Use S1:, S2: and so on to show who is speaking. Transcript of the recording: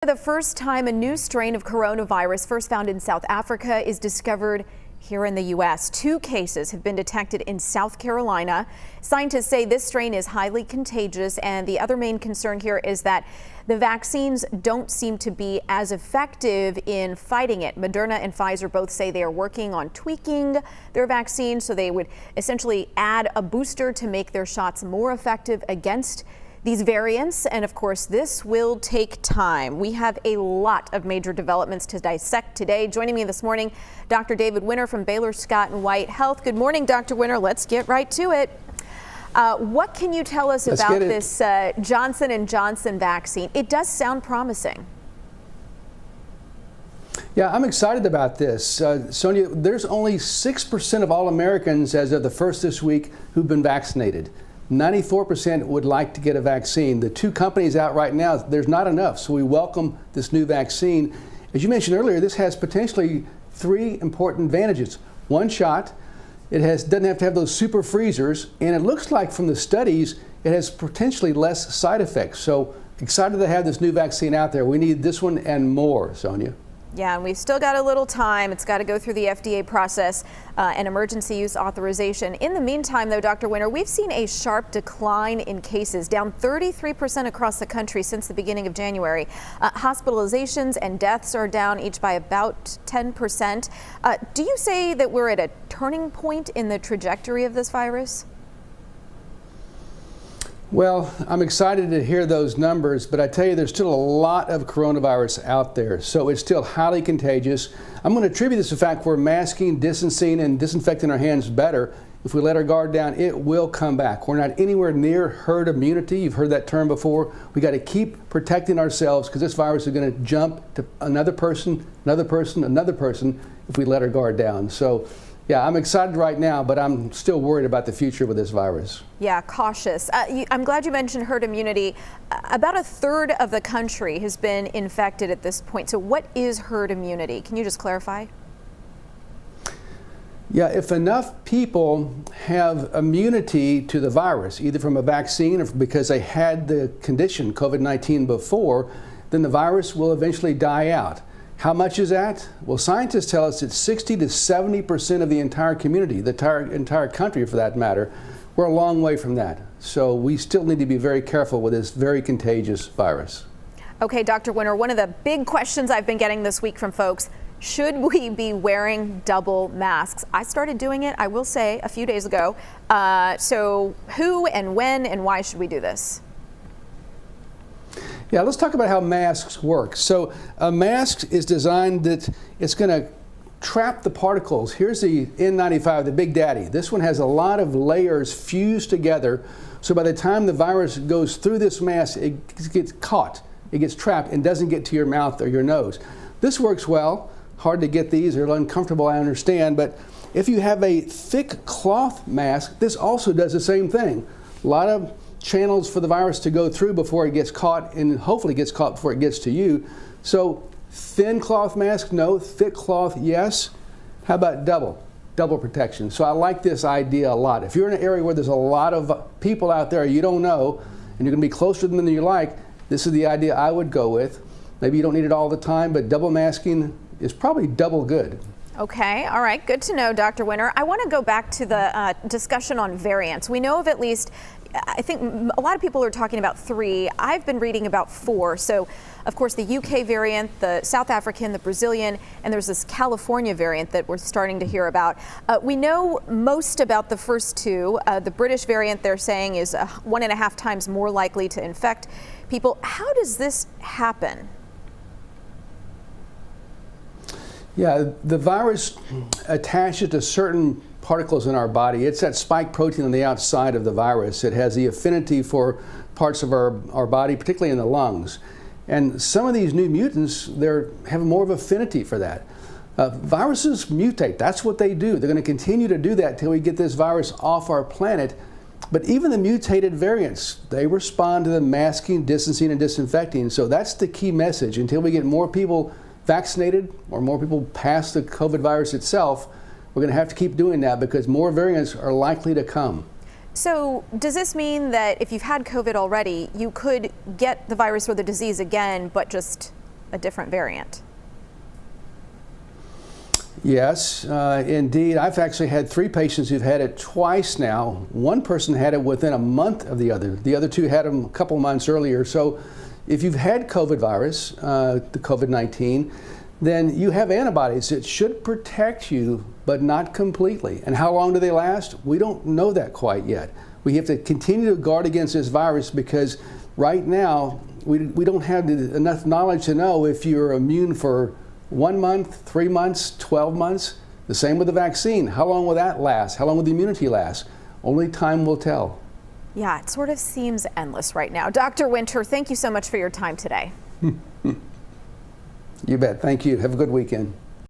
S1: For the first time, a new strain of coronavirus, first found in South Africa, is discovered here in the U.S. 2 cases have been detected in South Carolina. Scientists say this strain is highly contagious, and the other main concern here is that the vaccines don't seem to be as effective in fighting it. Moderna and Pfizer both say they are working on tweaking their vaccine, so they would essentially add a booster to make their shots more effective against these variants, and of course this will take time. We have a lot of major developments to dissect today. Joining me this morning, Dr. David Winter from Baylor Scott & White Health. Good morning, Dr. Winter. Let's get right to it. What can you tell us about this Johnson & Johnson vaccine? It does sound promising.
S2: Yeah, I'm excited about this. Sonia, there's only 6% of all Americans as of the first this week who've been vaccinated. 94% would like to get a vaccine. The 2 companies out right now, there's not enough, so we welcome this new vaccine. As you mentioned earlier, this has potentially 3 important advantages. 1 shot, doesn't have to have those super freezers, and it looks like from the studies, it has potentially less side effects. So excited to have this new vaccine out there. We need this one and more, Sonia.
S1: Yeah, and we've still got a little time. It's got to go through the FDA process and emergency use authorization. In the meantime, though, Dr. Winter, we've seen a sharp decline in cases, down 33% across the country since the beginning of January. Hospitalizations and deaths are down each by about 10%. Do you say that we're at a turning point in the trajectory of this virus?
S2: Well, I'm excited to hear those numbers, but I tell you, there's still a lot of coronavirus out there, so it's still highly contagious. I'm going to attribute this to the fact we're masking, distancing, and disinfecting our hands better. If we let our guard down, it will come back. We're not anywhere near herd immunity. You've heard that term before. We got to keep protecting ourselves because this virus is going to jump to another person, another person, another person if we let our guard down. So, yeah, I'm excited right now, but I'm still worried about the future with this virus.
S1: Yeah, cautious. I'm glad you mentioned herd immunity. About 1/3 of the country has been infected at this point. So what is herd immunity? Can you just clarify?
S2: Yeah, if enough people have immunity to the virus, either from a vaccine or because they had the condition, COVID-19, before, then the virus will eventually die out. How much is that? Well, scientists tell us it's 60 to 70% of the entire community, the entire country for that matter. We're a long way from that. So we still need to be very careful with this very contagious virus.
S1: Okay, Dr. Winter, one of the big questions I've been getting this week from folks, should we be wearing double masks? I started doing it, I will say, a few days ago. So who and when and why should we do this?
S2: Yeah, let's talk about how masks work. So a mask is designed that it's going to trap the particles. Here's the N95, the Big Daddy. This one has a lot of layers fused together. So by the time the virus goes through this mask, it gets caught, it gets trapped and doesn't get to your mouth or your nose. This works well. Hard to get these, they're uncomfortable, I understand. But if you have a thick cloth mask, this also does the same thing. A lot of channels for the virus to go through before it gets caught, and hopefully gets caught before it gets to you. So thin cloth mask, no. Thick cloth, yes. How about double protection? So I like this idea a lot. If you're in an area where there's a lot of people out there you don't know, and you're going to be closer to them than you like, this is the idea I would go with. Maybe you don't need it all the time, but double masking is probably double good.
S1: Okay, all right, good to know, Dr. Winter. I want to go back to the discussion on variants. We know of at least, I think a lot of people are talking about 3. I've been reading about 4. So, of course, the UK variant, the South African, the Brazilian, and there's this California variant that we're starting to hear about. We know most about the first 2. The British variant, they're saying, is 1.5 times more likely to infect people. How does this happen?
S2: Yeah, the virus attaches to certain particles in our body. It's that spike protein on the outside of the virus. It has the affinity for parts of our body, particularly in the lungs. And some of these new mutants, they have more of affinity for that. Viruses mutate. That's what they do. They're going to continue to do that until we get this virus off our planet. But even the mutated variants, they respond to the masking, distancing, and disinfecting. So that's the key message. Until we get more people vaccinated or more people past the COVID virus itself, we're going to have to keep doing that because more variants are likely to come.
S1: So does this mean that if you've had COVID already, you could get the virus or the disease again, but just a different variant.
S2: Yes, indeed. I've actually had 3 patients who've had it twice now. One person had it within a month of the other. The other 2 had them a couple months earlier. So if you've had COVID virus, the COVID-19, then you have antibodies that should protect you, but not completely. And how long do they last? We don't know that quite yet. We have to continue to guard against this virus because right now we don't have enough knowledge to know if you're immune for 1 month, 3 months, 12 months. The same with the vaccine. How long will that last? How long will the immunity last? Only time will tell.
S1: Yeah, it sort of seems endless right now. Dr. Winter, thank you so much for your time today.
S2: You bet. Thank you. Have a good weekend.